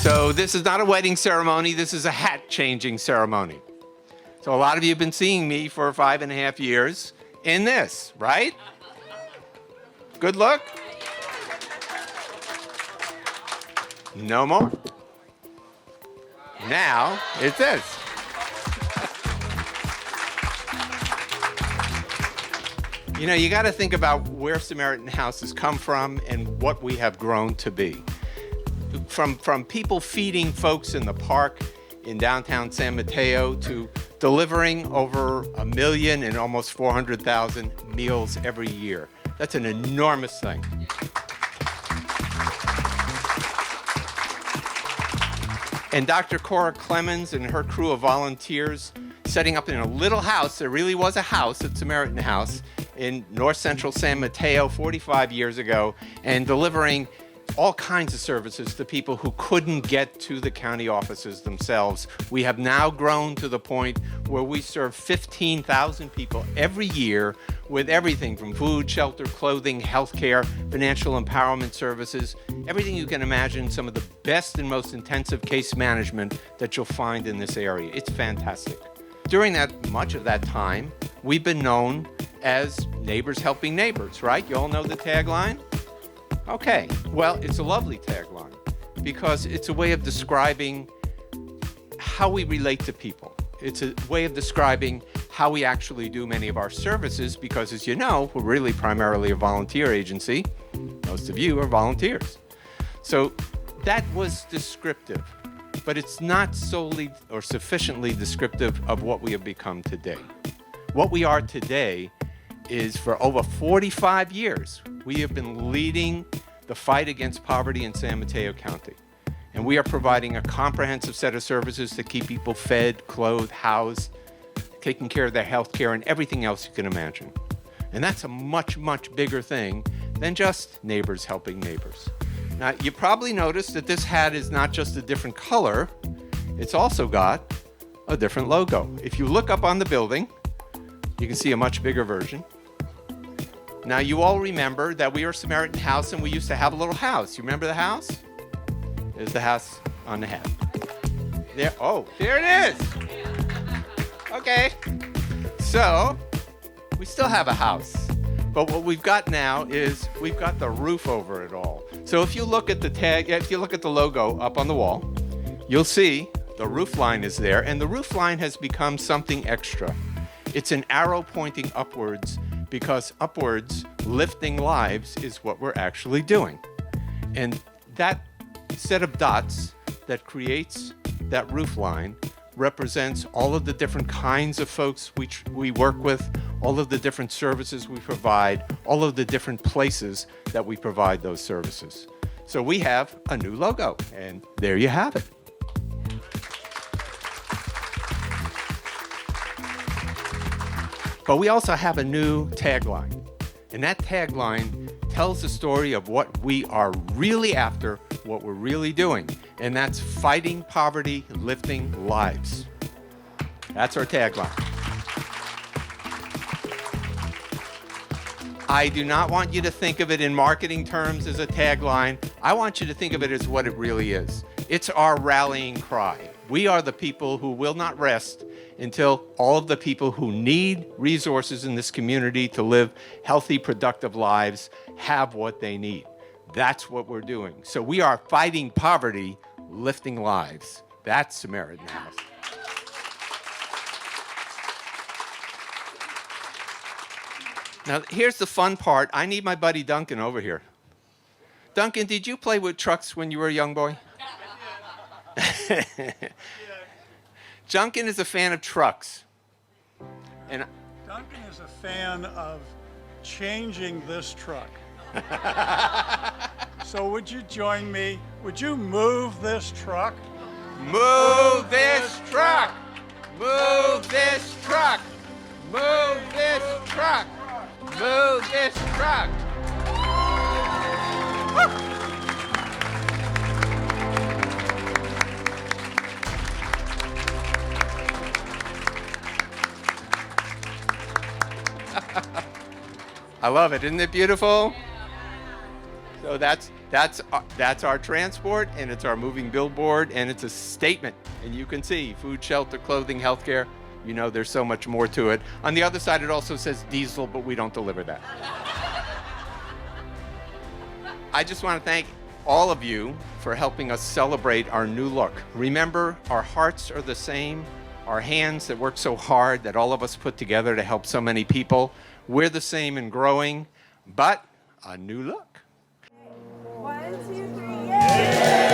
So this is not a wedding ceremony, this is a hat changing ceremony. So a lot of you have been seeing me for 5.5 years in this, right? Good look? No more. Now it's this. You know, you got to think about where Samaritan House has come from and what we have grown to be. From people feeding folks in the park in downtown San Mateo to delivering over 1 million and almost 400,000 meals every year. That's an enormous thing. And Dr. Cora Clemens and her crew of volunteers setting up in a little house, there really was a house at Samaritan House in north central San Mateo 45 years ago, and delivering all kinds of services to people who couldn't get to the county offices themselves. We have now grown to the point where we serve 15,000 people every year with everything from food, shelter, clothing, healthcare, financial empowerment services, everything you can imagine, some of the best and most intensive case management that you'll find in this area. It's fantastic. During much of that time, we've been known as neighbors helping neighbors, right? You all know the tagline? Okay, well, it's a lovely tagline because it's a way of describing how we relate to people. It's a way of describing how we actually do many of our services because, as you know, we're really primarily a volunteer agency. Most of you are volunteers. So that was descriptive, but it's not solely or sufficiently descriptive of what we have become today. What we are today is, for over 45 years, we have been leading the fight against poverty in San Mateo County. And we are providing a comprehensive set of services to keep people fed, clothed, housed, taking care of their health care, and everything else you can imagine. And that's a much, much bigger thing than just neighbors helping neighbors. Now, you probably noticed that this hat is not just a different color, it's also got a different logo. If you look up on the building, you can see a much bigger version. Now, you all remember that we were Samaritan House and we used to have a little house. You remember the house? There's the house on the hat. There, oh, there it is. Okay. So, we still have a house. But what we've got now is we've got the roof over it all. So if you look at the tag, if you look at the logo up on the wall, you'll see the roof line is there, and the roof line has become something extra. It's an arrow pointing upwards, because upwards, lifting lives is what we're actually doing. And that set of dots that creates that roof line represents all of the different kinds of folks we work with, all of the different services we provide, all of the different places that we provide those services. So we have a new logo, and there you have it. But we also have a new tagline, and that tagline tells the story of what we are really after, what we're really doing, and that's fighting poverty, lifting lives. That's our tagline. I do not want you to think of it in marketing terms as a tagline. I want you to think of it as what it really is. It's our rallying cry. We are the people who will not rest until all of the people who need resources in this community to live healthy, productive lives have what they need. That's what we're doing. So we are fighting poverty, lifting lives. That's Samaritan House. Now, here's the fun part. I need my buddy Duncan over here. Duncan, did you play with trucks when you were a young boy? Duncan is a fan of trucks. And Duncan is a fan of changing this truck. So would you join me? Would you move this truck? move this truck! Move this truck! Move this truck! Move this truck! I love it. Isn't it beautiful? So that's That's our transport, and it's our moving billboard, and it's a statement. And you can see food, shelter, clothing, healthcare. You know, there's so much more to it. On the other side, it also says diesel, but we don't deliver that. I just want to thank all of you for helping us celebrate our new look. Remember, our hearts are the same. Our hands that work so hard that all of us put together to help so many people. We're the same and growing, but a new look. 1, 2, 3, yay!